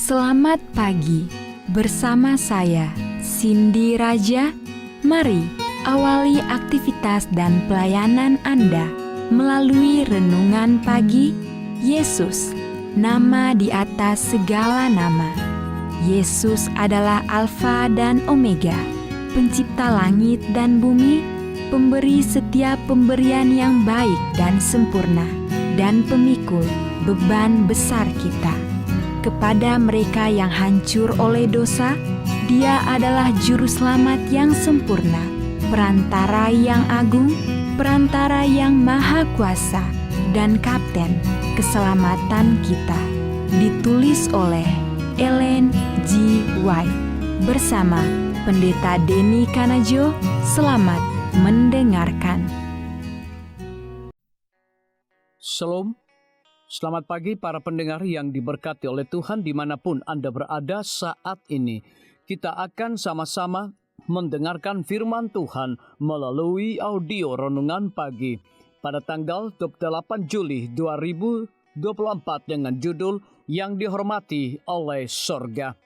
Selamat pagi, bersama saya Cindy Raja. Mari awali aktivitas dan pelayanan Anda melalui renungan pagi. Yesus, nama di atas segala nama. Yesus adalah Alfa dan Omega, pencipta langit dan bumi, pemberi setiap pemberian yang baik dan sempurna, dan pemikul beban besar kita. Kepada mereka yang hancur oleh dosa, Dia adalah juru selamat yang sempurna, perantara yang agung, perantara yang maha kuasa, dan kapten keselamatan kita. Ditulis oleh Ellen G. White bersama Pendeta Denny Kanajo. Selamat mendengarkan. Shalom. Selamat pagi para pendengar yang diberkati oleh Tuhan dimanapun Anda berada saat ini. Kita akan sama-sama mendengarkan firman Tuhan melalui audio renungan pagi pada tanggal 28 Juli 2024 dengan judul Yang Dihormati oleh Sorga.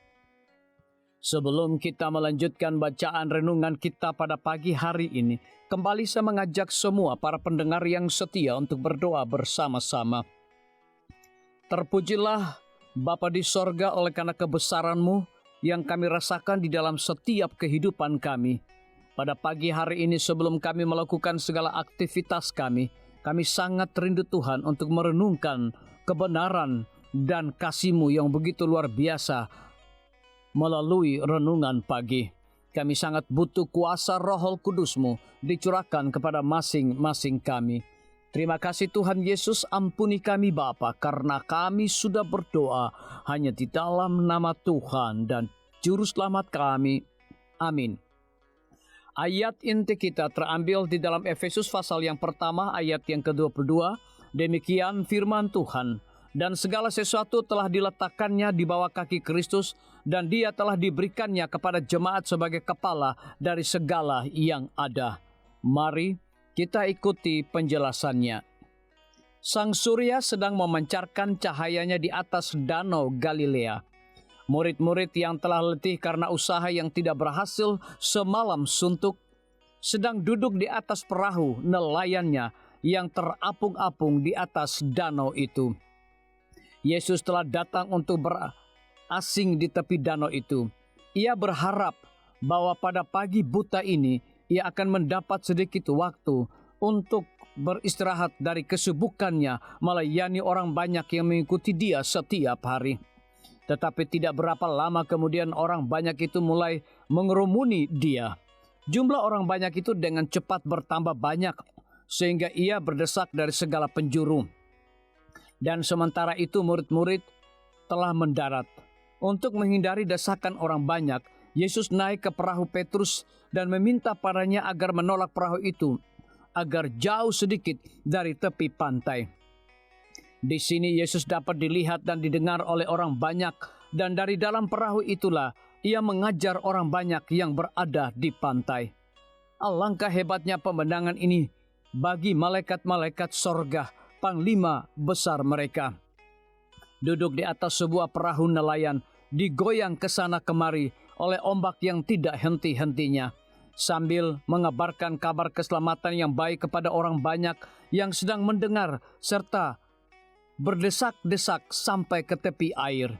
Sebelum kita melanjutkan bacaan renungan kita pada pagi hari ini, kembali saya mengajak semua para pendengar yang setia untuk berdoa bersama-sama. Terpujilah Bapa di sorga oleh karena kebesaran-Mu yang kami rasakan di dalam setiap kehidupan kami. Pada pagi hari ini sebelum kami melakukan segala aktivitas kami sangat rindu Tuhan untuk merenungkan kebenaran dan kasih-Mu yang begitu luar biasa melalui renungan pagi. Kami sangat butuh kuasa Roh Kudus-Mu dicurahkan kepada masing-masing kami. Terima kasih Tuhan Yesus, ampuni kami Bapa, karena kami sudah berdoa hanya di dalam nama Tuhan dan Juru Selamat kami. Amin. Ayat inti kita terambil di dalam Efesus pasal yang pertama ayat yang ke-22. Demikian firman Tuhan. Dan segala sesuatu telah diletakkannya di bawah kaki Kristus, dan Dia telah diberikannya kepada jemaat sebagai kepala dari segala yang ada. Mari kita ikuti penjelasannya. Sang surya sedang memancarkan cahayanya di atas danau Galilea. Murid-murid yang telah letih karena usaha yang tidak berhasil semalam suntuk, sedang duduk di atas perahu nelayannya yang terapung-apung di atas danau itu. Yesus telah datang untuk berasing di tepi danau itu. Ia berharap bahwa pada pagi buta ini Ia akan mendapat sedikit waktu untuk beristirahat dari kesibukannya melayani orang banyak yang mengikuti Dia setiap hari. Tetapi tidak berapa lama kemudian orang banyak itu mulai mengerumuni Dia. Jumlah orang banyak itu dengan cepat bertambah banyak sehingga Ia berdesak dari segala penjuru. Dan sementara itu murid-murid telah mendarat. Untuk menghindari desakan orang banyak, Yesus naik ke perahu Petrus dan meminta padanya agar menolak perahu itu, agar jauh sedikit dari tepi pantai. Di sini Yesus dapat dilihat dan didengar oleh orang banyak, dan dari dalam perahu itulah Ia mengajar orang banyak yang berada di pantai. Alangkah hebatnya pemandangan ini bagi malaikat-malaikat sorga, panglima besar mereka. Duduk di atas sebuah perahu nelayan, digoyang ke sana kemari oleh ombak yang tidak henti-hentinya, sambil mengabarkan kabar keselamatan yang baik kepada orang banyak yang sedang mendengar serta berdesak-desak sampai ke tepi air.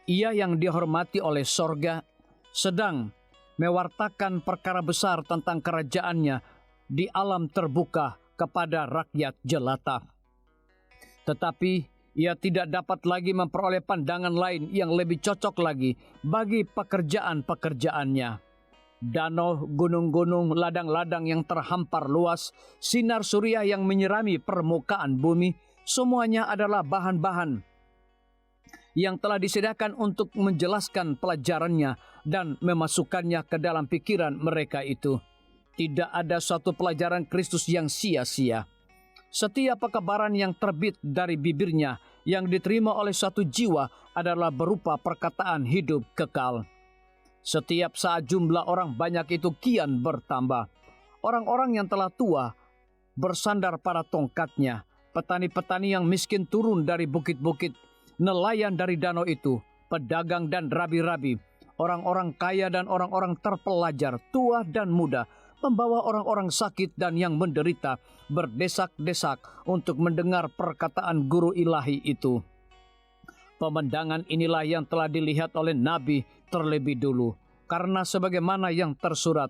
Ia yang dihormati oleh sorga sedang mewartakan perkara besar tentang kerajaannya di alam terbuka kepada rakyat jelata. Tetapi Ia tidak dapat lagi memperoleh pandangan lain yang lebih cocok lagi bagi pekerjaan-pekerjaannya. Danau, gunung-gunung, ladang-ladang yang terhampar luas, sinar surya yang menyirami permukaan bumi, semuanya adalah bahan-bahan yang telah disediakan untuk menjelaskan pelajarannya dan memasukkannya ke dalam pikiran mereka itu. Tidak ada suatu pelajaran Kristus yang sia-sia. Setiap kebenaran yang terbit dari bibirnya yang diterima oleh satu jiwa adalah berupa perkataan hidup kekal. Setiap saat jumlah orang banyak itu kian bertambah. Orang-orang yang telah tua bersandar pada tongkatnya. Petani-petani yang miskin turun dari bukit-bukit. Nelayan dari danau itu, pedagang dan rabi-rabi, orang-orang kaya dan orang-orang terpelajar, tua dan muda, membawa orang-orang sakit dan yang menderita, berdesak-desak untuk mendengar perkataan guru ilahi itu. Pemandangan inilah yang telah dilihat oleh Nabi terlebih dulu. Karena sebagaimana yang tersurat,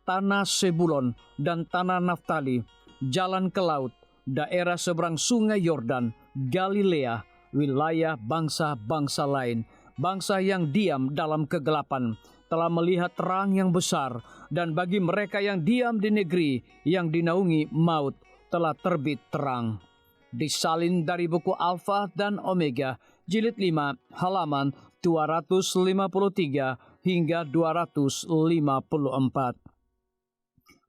tanah Sebulon dan tanah Naftali, jalan ke laut, daerah seberang sungai Yordan, Galilea, wilayah bangsa-bangsa lain, bangsa yang diam dalam kegelapan, telah melihat terang yang besar, dan bagi mereka yang diam di negeri yang dinaungi maut, telah terbit terang. Disalin dari buku Alfa dan Omega, jilid 5, halaman 253 hingga 254.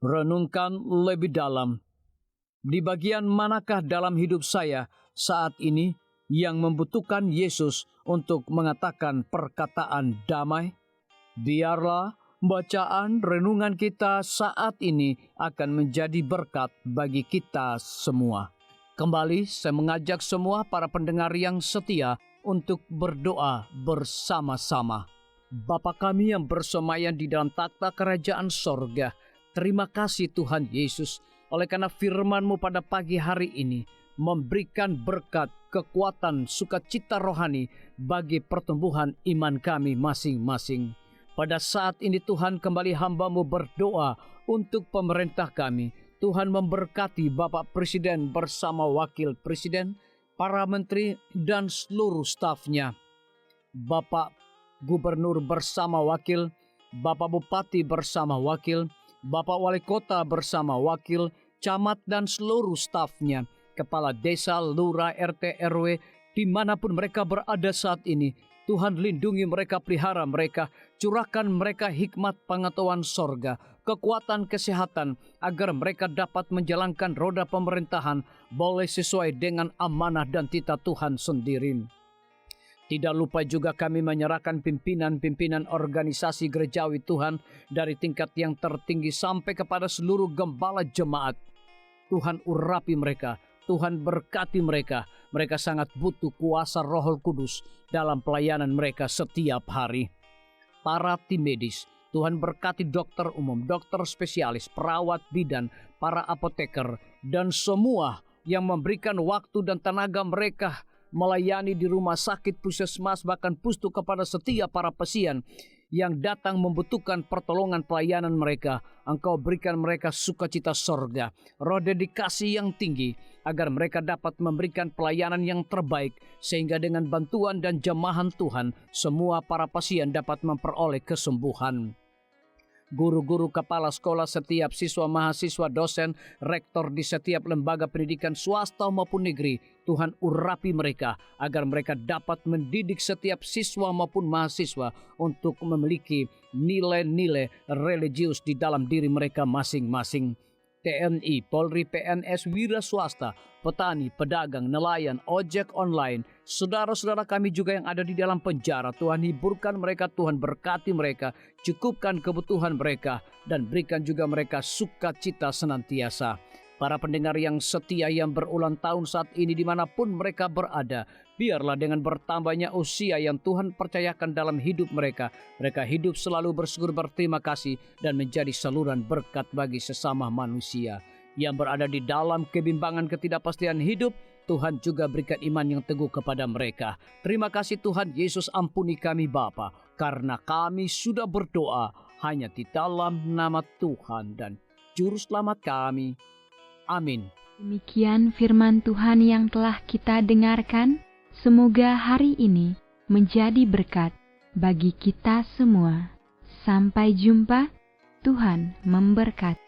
Renungkan lebih dalam. Di bagian manakah dalam hidup saya saat ini yang membutuhkan Yesus untuk mengatakan perkataan damai? Biarlah bacaan renungan kita saat ini akan menjadi berkat bagi kita semua. Kembali saya mengajak semua para pendengar yang setia untuk berdoa bersama-sama. Bapa kami yang bersemayam di dalam takhta kerajaan sorga, terima kasih Tuhan Yesus, oleh karena firman-Mu pada pagi hari ini memberikan berkat, kekuatan, sukacita rohani bagi pertumbuhan iman kami masing-masing. Pada saat ini Tuhan, kembali hamba-Mu berdoa untuk pemerintah kami. Tuhan memberkati Bapak Presiden bersama Wakil Presiden, para menteri dan seluruh stafnya. Bapak Gubernur bersama wakil, Bapak Bupati bersama wakil, Bapak Wali Kota bersama wakil, camat dan seluruh stafnya, kepala desa, lurah, RT, RW, dimanapun mereka berada saat ini. Tuhan lindungi mereka, pelihara mereka, curahkan mereka hikmat pengetahuan sorga, kekuatan kesehatan, agar mereka dapat menjalankan roda pemerintahan boleh sesuai dengan amanah dan titah Tuhan sendiri. Tidak lupa juga kami menyerahkan pimpinan-pimpinan organisasi gerejawi Tuhan dari tingkat yang tertinggi sampai kepada seluruh gembala jemaat. Tuhan urapi mereka, Tuhan berkati mereka. Mereka sangat butuh kuasa Roh Kudus dalam pelayanan mereka setiap hari. Para tim medis, Tuhan berkati dokter umum, dokter spesialis, perawat bidan, para apoteker, dan semua yang memberikan waktu dan tenaga mereka melayani di rumah sakit, puskesmas, bahkan pustu kepada setiap para pasien yang datang membutuhkan pertolongan pelayanan mereka. Engkau berikan mereka sukacita sorga, roh dedikasi yang tinggi, agar mereka dapat memberikan pelayanan yang terbaik, sehingga dengan bantuan dan jamahan Tuhan, semua para pasien dapat memperoleh kesembuhan. Guru-guru, kepala sekolah, setiap siswa, mahasiswa, dosen, rektor di setiap lembaga pendidikan swasta maupun negeri, Tuhan urapi mereka agar mereka dapat mendidik setiap siswa maupun mahasiswa untuk memiliki nilai-nilai religius di dalam diri mereka masing-masing. TNI, Polri, PNS, wira swasta, petani, pedagang, nelayan, ojek online, saudara-saudara kami juga yang ada di dalam penjara, Tuhan hiburkan mereka, Tuhan berkati mereka, cukupkan kebutuhan mereka, dan berikan juga mereka sukacita senantiasa. Para pendengar yang setia yang berulang tahun saat ini dimanapun mereka berada, biarlah dengan bertambahnya usia yang Tuhan percayakan dalam hidup mereka, mereka hidup selalu bersyukur, berterima kasih, dan menjadi saluran berkat bagi sesama manusia. Yang berada di dalam kebimbangan ketidakpastian hidup, Tuhan juga berikan iman yang teguh kepada mereka. Terima kasih Tuhan Yesus, ampuni kami Bapa, karena kami sudah berdoa hanya di dalam nama Tuhan dan Juru Selamat kami. Amin. Demikian firman Tuhan yang telah kita dengarkan. Semoga hari ini menjadi berkat bagi kita semua. Sampai jumpa. Tuhan memberkati.